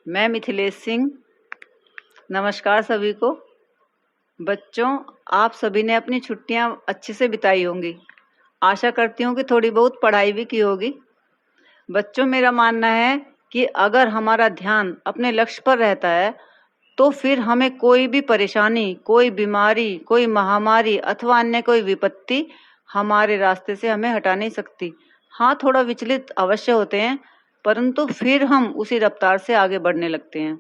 मैं मिथिलेश सिंह। नमस्कार सभी को। बच्चों, आप सभी ने अपनी छुट्टियां अच्छे से बिताई होंगी। आशा करती हूँ कि थोड़ी बहुत पढ़ाई भी की होगी। बच्चों, मेरा मानना है कि अगर हमारा ध्यान अपने लक्ष्य पर रहता है तो फिर हमें कोई भी परेशानी, कोई बीमारी, कोई महामारी अथवा अन्य कोई विपत्ति हमारे रास्ते से हमें हटा नहीं सकती। हाँ, थोड़ा विचलित अवश्य होते हैं, परंतु फिर हम उसी रफ्तार से आगे बढ़ने लगते हैं।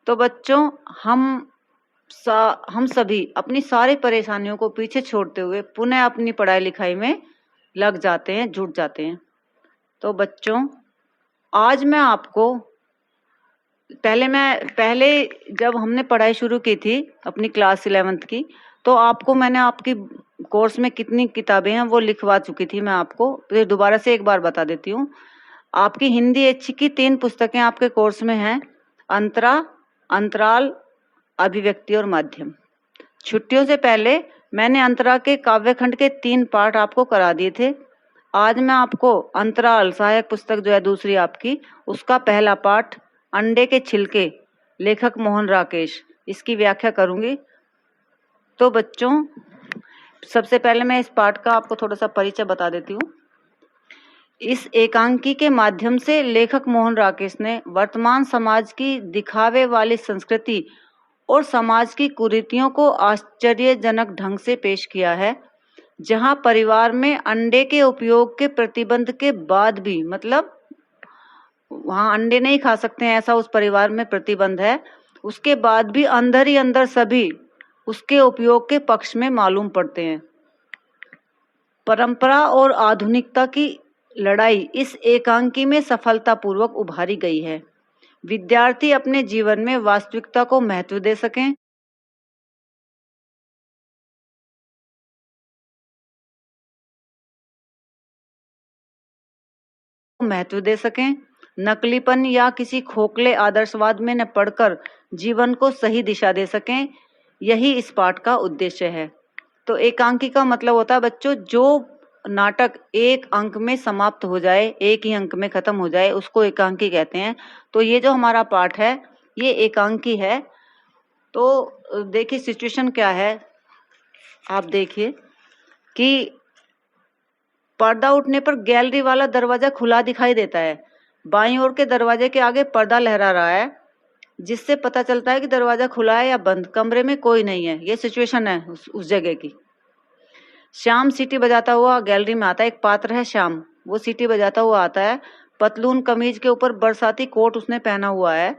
तो बच्चों, हम सभी अपनी सारी परेशानियों को पीछे छोड़ते हुए पुनः अपनी पढ़ाई लिखाई में लग जाते हैं, जुट जाते हैं। तो बच्चों, आज मैं आपको पहले जब हमने पढ़ाई शुरू की थी अपनी क्लास 11th की, तो मैंने आपकी कोर्स में कितनी किताबें हैं वो लिखवा चुकी थी। मैं आपको फिर दोबारा से एक बार बता देती हूँ। आपकी हिंदी एच की 3 पुस्तकें आपके कोर्स में हैं: अंतरा, अंतराल, अभिव्यक्ति और माध्यम। छुट्टियों से पहले मैंने अंतरा के काव्यखंड के 3 पाठ आपको करा दिए थे। आज मैं आपको अंतराल सहायक पुस्तक जो है दूसरी आपकी, उसका पहला पाठ अंडे के छिलके, लेखक मोहन राकेश, इसकी व्याख्या करूंगी। तो बच्चों, सबसे पहले मैं इस पाठ का आपको थोड़ा सा परिचय बता देती हूँ। इस एकांकी के माध्यम से लेखक मोहन राकेश ने वर्तमान समाज की दिखावे वाली संस्कृति और समाज की कुरीतियों को आश्चर्यजनक ढंग से पेश किया है। जहां परिवार में अंडे के उपयोग के प्रतिबंध के बाद भी, मतलब वहां अंडे नहीं खा सकते हैं ऐसा उस परिवार में प्रतिबंध है, उसके बाद भी अंदर ही अंदर सभी उसके उपयोग के पक्ष में मालूम पड़ते हैं। परंपरा और आधुनिकता की लड़ाई इस एकांकी में सफलतापूर्वक उभारी गई है। विद्यार्थी अपने जीवन में वास्तविकता को महत्व दे सकें, नकलीपन या किसी खोखले आदर्शवाद में न पढ़कर जीवन को सही दिशा दे सकें। यही इस पाठ का उद्देश्य है। तो एकांकी का मतलब होता है बच्चों, जो नाटक एक अंक में समाप्त हो जाए, एक ही अंक में खत्म हो जाए, उसको एकांकी कहते हैं। तो ये जो हमारा पाठ है ये एकांकी है। तो देखिए सिचुएशन क्या है, आप देखिए कि पर्दा उठने पर गैलरी वाला दरवाजा खुला दिखाई देता है। बाईं ओर के दरवाजे के आगे पर्दा लहरा रहा है, जिससे पता चलता है कि दरवाजा खुला है या बंद। कमरे में कोई नहीं है। ये सिचुएशन है उस जगह की। श्याम सीटी बजाता हुआ गैलरी में आता है। एक पात्र है श्याम, वो सीटी बजाता हुआ आता है। पतलून कमीज के ऊपर बरसाती कोट उसने पहना हुआ है,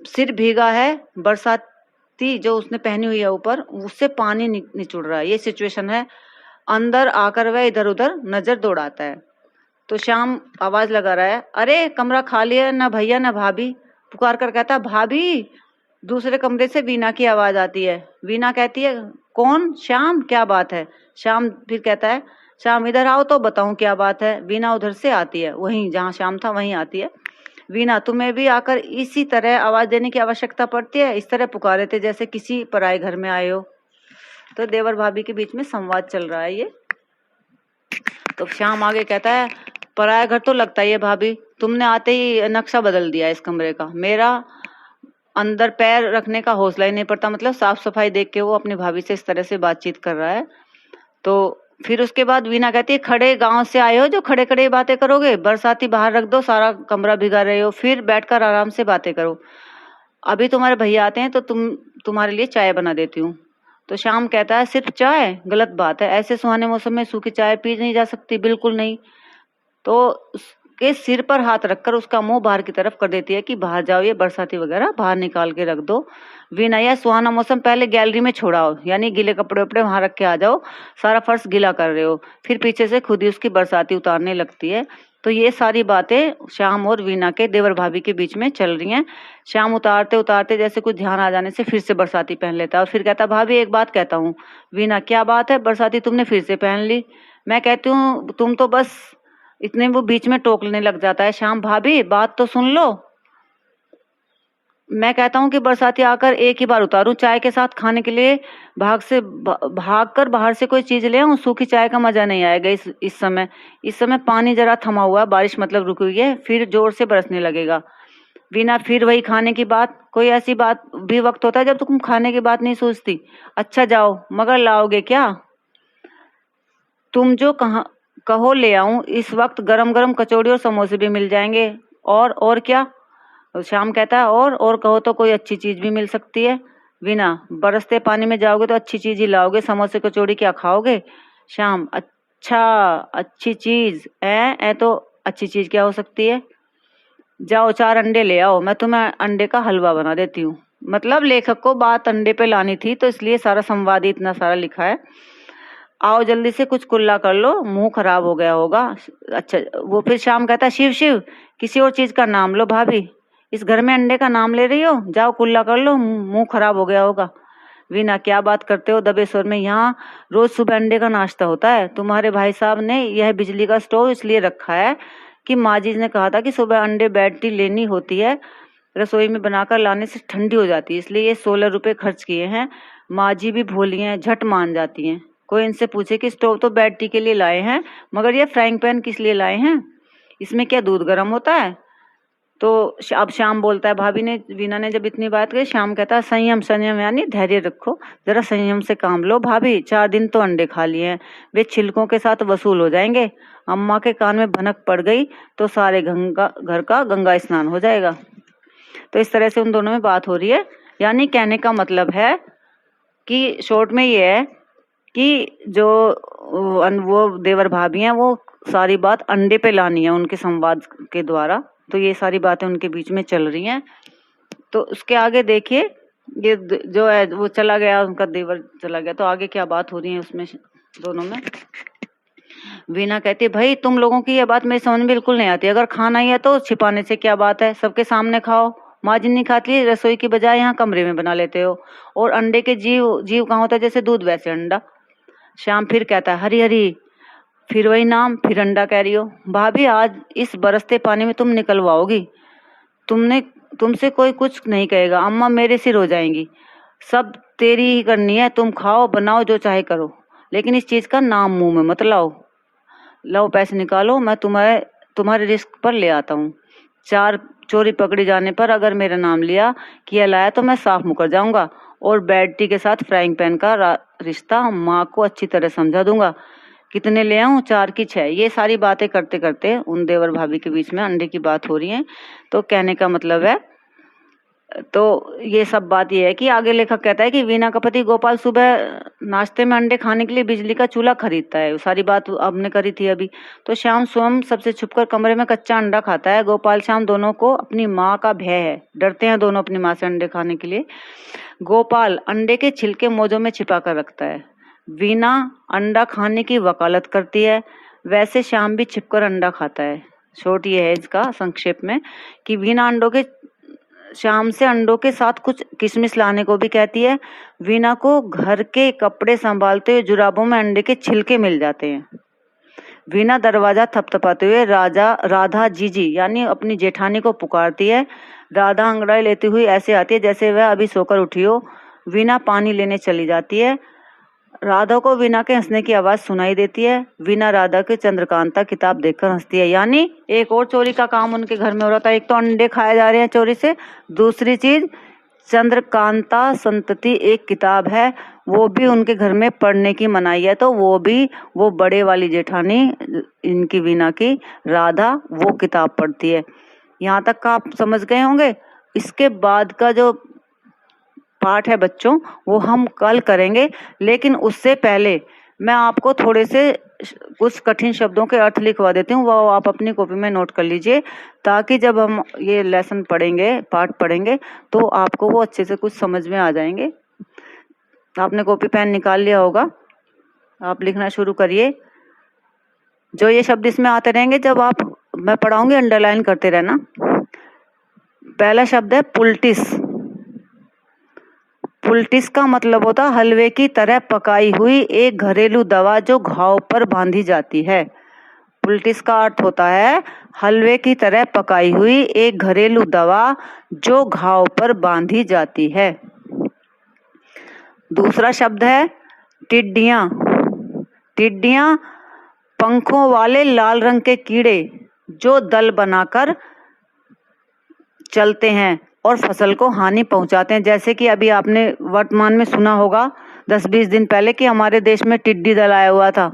सिर भीगा है, बरसाती जो उसने पहनी हुई है ऊपर उससे पानी निचुड़ रहा है। ये सिचुएशन है। अंदर आकर वह इधर उधर नजर दौड़ाता है। तो श्याम आवाज लगा रहा है, अरे कमरा खाली है, ना भैया ना भाभी। पुकार कर कहता है, भाभी। दूसरे कमरे से वीना की आवाज आती है। वीना कहती है, कौन? श्याम, क्या बात है? श्याम फिर कहता है, श्याम इधर आओ तो बताऊं क्या बात है। वीना उधर से आती है, वहीं जहां श्याम था वहीं आती है। वीना, तुम्हें भी आकर इसी तरह आवाज देने की आवश्यकता पड़ती है? इस तरह पुकारे थे जैसे किसी पराए घर में आए हो। तो देवर भाभी के बीच में संवाद चल रहा है ये। तो श्याम आगे कहता है, पराया घर तो लगता ही है भाभी, तुमने आते ही नक्शा बदल दिया इस कमरे का। मेरा अंदर पैर रखने का हौसला ही नहीं पड़ता। मतलब साफ सफाई देख के वो अपनी भाभी से इस तरह से बातचीत कर रहा है। तो फिर उसके बाद वीना कहती है, खड़े गांव से आए हो जो खड़े खड़े बातें करोगे? बरसाती बाहर रख दो, सारा कमरा भिगा रहे हो, फिर बैठकर आराम से बातें करो। अभी तुम्हारे भैया आते हैं तो तुम्हारे लिए चाय बना देती हूँ। तो श्याम कहता है, सिर्फ चाय? गलत बात है, ऐसे सुहाने मौसम में सूखी चाय पी नहीं जा सकती, बिल्कुल नहीं। तो उसके सिर पर हाथ रखकर उसका मुंह बाहर की तरफ कर देती है कि बाहर जाओ, ये बरसाती वगैरह बाहर निकाल के रख दो। वीना, यह सुहाना मौसम पहले गैलरी में छोड़ाओ, यानी गीले कपड़े वपड़े वहां रख के आ जाओ, सारा फर्श गीला कर रहे हो। फिर पीछे से खुद ही उसकी बरसाती उतारने लगती है। तो ये सारी बातें श्याम और वीना के देवर भाभी के बीच में चल रही हैं। श्याम उतारते उतारते जैसे कुछ ध्यान आ जाने से फिर से बरसाती पहन लेता है और फिर कहता, भाभी एक बात कहता हूँ। वीना, क्या बात है? बरसाती तुमने फिर से पहन ली। मैं कहती हूँ तुम तो बस इतने वो बीच में टोकने लग जाता है। श्याम, भाभी बात तो सुन लो। मैं कहता हूँ कि बरसाती आकर एक ही बार उतारूं, चाय के साथ खाने के लिए भाग कर बाहर से कोई चीज ले आऊं। सूखी चाय का मजा नहीं आएगा इस समय पानी जरा थमा हुआ है, बारिश मतलब रुकी हुई है, फिर जोर से बरसने लगेगा। वीना फिर वही खाने की बात। कोई ऐसी बात भी वक्त होता है जब तुम खाने की बात नहीं सोचती। अच्छा जाओ, मगर लाओगे क्या? तुम जो कहो ले आऊं। इस वक्त गरम गरम कचौड़ी और समोसे भी मिल जाएंगे। और क्या? श्याम कहता है और कहो तो कोई अच्छी चीज भी मिल सकती है। वीना, बरसते पानी में जाओगे तो अच्छी चीज ही लाओगे, समोसे कचौड़ी क्या खाओगे? श्याम, अच्छा, अच्छी चीज है तो अच्छी चीज क्या हो सकती है? जाओ 4 अंडे ले आओ, मैं तुम्हें अंडे का हलवा बना देती हूँ। मतलब लेखक को बात अंडे पे लानी थी, तो इसलिए सारा संवाद ही इतना सारा लिखा है। आओ जल्दी से कुछ कुल्ला कर लो, मुंह खराब हो गया होगा। अच्छा, वो फिर श्याम कहता है, शिव शिव, किसी और चीज का नाम लो भाभी, इस घर में अंडे का नाम ले रही हो? जाओ कुल्ला कर लो, मुंह खराब हो गया होगा। वीना, क्या बात करते हो दबे स्वर में, यहाँ रोज सुबह अंडे का नाश्ता होता है। तुम्हारे भाई साहब ने यह बिजली का स्टोव इसलिए रखा है कि माजी ने कहा था कि सुबह अंडे बैटरी लेनी होती है, रसोई में बनाकर लाने से ठंडी हो जाती है, इसलिए ये 16 रुपए खर्च किए हैं। माजी भी भोली हैं, झट मान जाती हैं। कोई इनसे पूछे कि स्टोव तो बैटरी के लिए लाए हैं, मगर ये फ्राइंग पैन किस लिए लाए हैं? इसमें क्या दूध गर्म होता है? तो अब श्याम बोलता है, भाभी ने, वीना ने जब इतनी बात कही, श्याम कहता है, संयम संयम यानी धैर्य रखो, जरा संयम से काम लो भाभी। 4 दिन तो अंडे खा लिए हैं, वे छिलकों के साथ वसूल हो जाएंगे। अम्मा के कान में भनक पड़ गई तो सारे घर का गंगा स्नान हो जाएगा। तो इस तरह से उन दोनों में बात हो रही है। यानी कहने का मतलब है कि शॉर्ट में ये है कि जो वो देवर भाभी हैं, वो सारी बात अंडे पे लानी है उनके संवाद के द्वारा। तो ये सारी बातें उनके बीच में चल रही हैं। तो उसके आगे देखिए, ये जो है वो चला गया, उनका देवर चला गया, तो आगे क्या बात हो रही है उसमें दोनों में। वीना कहती है, भाई तुम लोगों की ये बात मेरी समझ में बिल्कुल नहीं आती। अगर खाना ही है तो छिपाने से क्या बात है, सबके सामने खाओ। माँ नहीं खाती, रसोई की बजाय यहाँ कमरे में बना लेते हो। और अंडे के जीव कहाँ होता है, जैसे दूध वैसे अंडा। श्याम फिर कहता है, हरी हरी, फिर वही नाम, फिर अंडा कह रही हो। भाभी आज इस बरसते पानी में तुम निकलवाओगी, तुमसे कोई कुछ नहीं कहेगा, अम्मा मेरे सिर हो जाएंगी। सब तेरी ही करनी है, तुम खाओ बनाओ जो चाहे करो, लेकिन इस चीज का नाम मुंह में मत लाओ। लाओ पैसे निकालो, मैं तुम्हारे रिस्क पर ले आता हूँ। 4 चोरी पकड़ी जाने पर अगर मेरा नाम लिया किया लाया तो मैं साफ मुकर जाऊंगा, और बैटरी के साथ फ्राइंग पैन का रिश्ता माँ को अच्छी तरह समझा दूंगा। कितने ले आऊं? 4 की 6। ये सारी बातें करते करते उन देवर भाभी के बीच में अंडे की बात हो रही है। तो कहने का मतलब है, तो ये सब बात ये है कि आगे लेखक कहता है कि वीना का पति गोपाल सुबह नाश्ते में अंडे खाने के लिए बिजली का चूल्हा खरीदता है। सारी बात आपने करी थी अभी। तो श्याम स्वयं सबसे छुपकर कमरे में कच्चा अंडा खाता है। गोपाल श्याम दोनों को अपनी माँ का भय है, डरते हैं दोनों अपनी माँ से अंडे खाने के लिए। गोपाल अंडे के छिलके मोजों में छिपा कर रखता है। वीना अंडा खाने की वकालत करती है। वैसे श्याम भी छिपकर अंडा खाता है। शॉर्ट ये है इसका संक्षेप में कि वीना श्याम से अंडों के साथ कुछ किशमिश लाने को भी कहती है। वीना को घर के कपड़े संभालते हुए जुराबों में अंडे के छिलके मिल जाते हैं। वीना दरवाजा थपथपाते हुए राधा जीजी यानी अपनी जेठानी को पुकारती है। राधा अंगड़ाई लेती हुई ऐसे आती है जैसे वह अभी सोकर उठी हो। वीना पानी लेने चली जाती है। राधा को वीना के हंसने की आवाज सुनाई देती है। वीना राधा की चंद्रकांता किताब देखकर हंसती है। यानी एक और चोरी का काम उनके घर में हो रहा था। एक तो अंडे खाए जा रहे हैं चोरी से, दूसरी चीज चंद्रकांता संतति एक किताब है, वो भी उनके घर में पढ़ने की मनाही है। तो वो बड़े वाली जेठानी इनकी वीना की राधा वो किताब पढ़ती है। यहाँ तक का आप समझ गए होंगे। इसके बाद का जो पाठ है बच्चों, वो हम कल करेंगे, लेकिन उससे पहले मैं आपको थोड़े से कुछ कठिन शब्दों के अर्थ लिखवा देती हूँ। वो आप अपनी कॉपी में नोट कर लीजिए, ताकि जब हम ये लेसन पढ़ेंगे, पाठ पढ़ेंगे, तो आपको वो अच्छे से कुछ समझ में आ जाएंगे। आपने कॉपी पेन निकाल लिया होगा, आप लिखना शुरू करिए। जो ये शब्द इसमें आते रहेंगे, जब मैं पढ़ाऊंगी अंडरलाइन करते रहना। पहला शब्द है पुलटिस। पुलटिस का मतलब होता है हलवे की तरह पकाई हुई एक घरेलू दवा जो घाव पर बांधी जाती है। पुलटिस का अर्थ होता है हलवे की तरह पकाई हुई एक घरेलू दवा जो घाव पर बांधी जाती है। दूसरा शब्द है टिड्डियां। टिड्डियां पंखों वाले लाल रंग के कीड़े जो दल बनाकर चलते हैं और फसल को हानि पहुंचाते हैं। जैसे कि अभी आपने वर्तमान में सुना होगा 10-20 दिन पहले कि हमारे देश में टिड्डी दल आया हुआ था,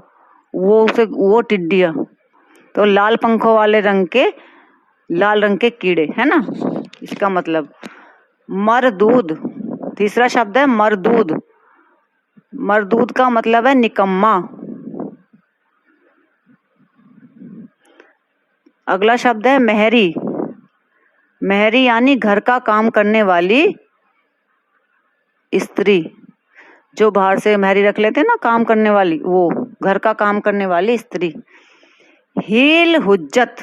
वो टिड्डियाँ तो लाल पंखों वाले लाल रंग के कीड़े है ना। इसका मतलब मरदूद, तीसरा शब्द है मरदूद। मरदूद का मतलब है निकम्मा। अगला शब्द है मेहरी। मेहरी यानी घर का काम करने वाली स्त्री, जो बाहर से मेहरी रख लेते हैं ना काम करने वाली, वो घर का काम करने वाली स्त्री। हील हुज्जत,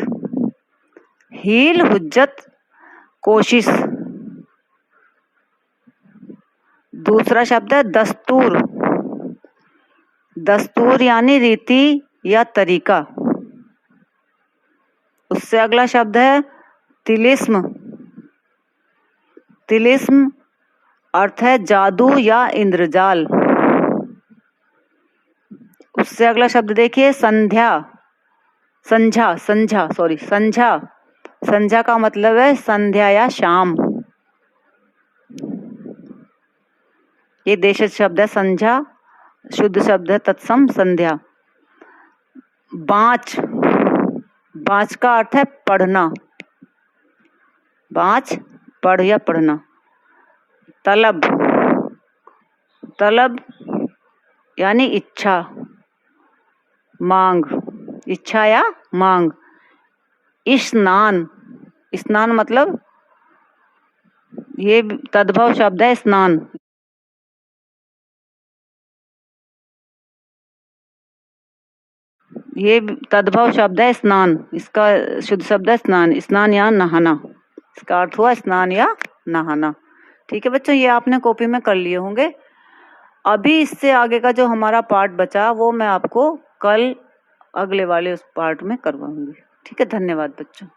हील हुज्जत कोशिश। दूसरा शब्द है दस्तूर। दस्तूर यानी रीति या तरीका। उससे अगला शब्द है तिलिस्म। तिलिस्म अर्थ है जादू या इंद्रजाल। उससे अगला शब्द देखिए संध्या, संझा, संझा। संझा का मतलब है संध्या या शाम। ये देशज शब्द है संझा, शुद्ध शब्द है तत्सम संध्या। बाँच, बाँच का अर्थ है पढ़ना। बाँच पढ़ या पढ़ना। तलब, तलब यानी इच्छा, मांग, इच्छा या मांग। स्नान, स्नान मतलब ये तद्भव शब्द है स्नान। ये तद्भव शब्द है स्नान, इसका शुद्ध शब्द है स्नान। स्नान या नहाना, इसका अर्थ हुआ स्नान या नहाना। ठीक है बच्चों, ये आपने कॉपी में कर लिए होंगे। अभी इससे आगे का जो हमारा पार्ट बचा वो मैं आपको कल अगले वाले उस पार्ट में करवाऊंगी। ठीक है, धन्यवाद बच्चों।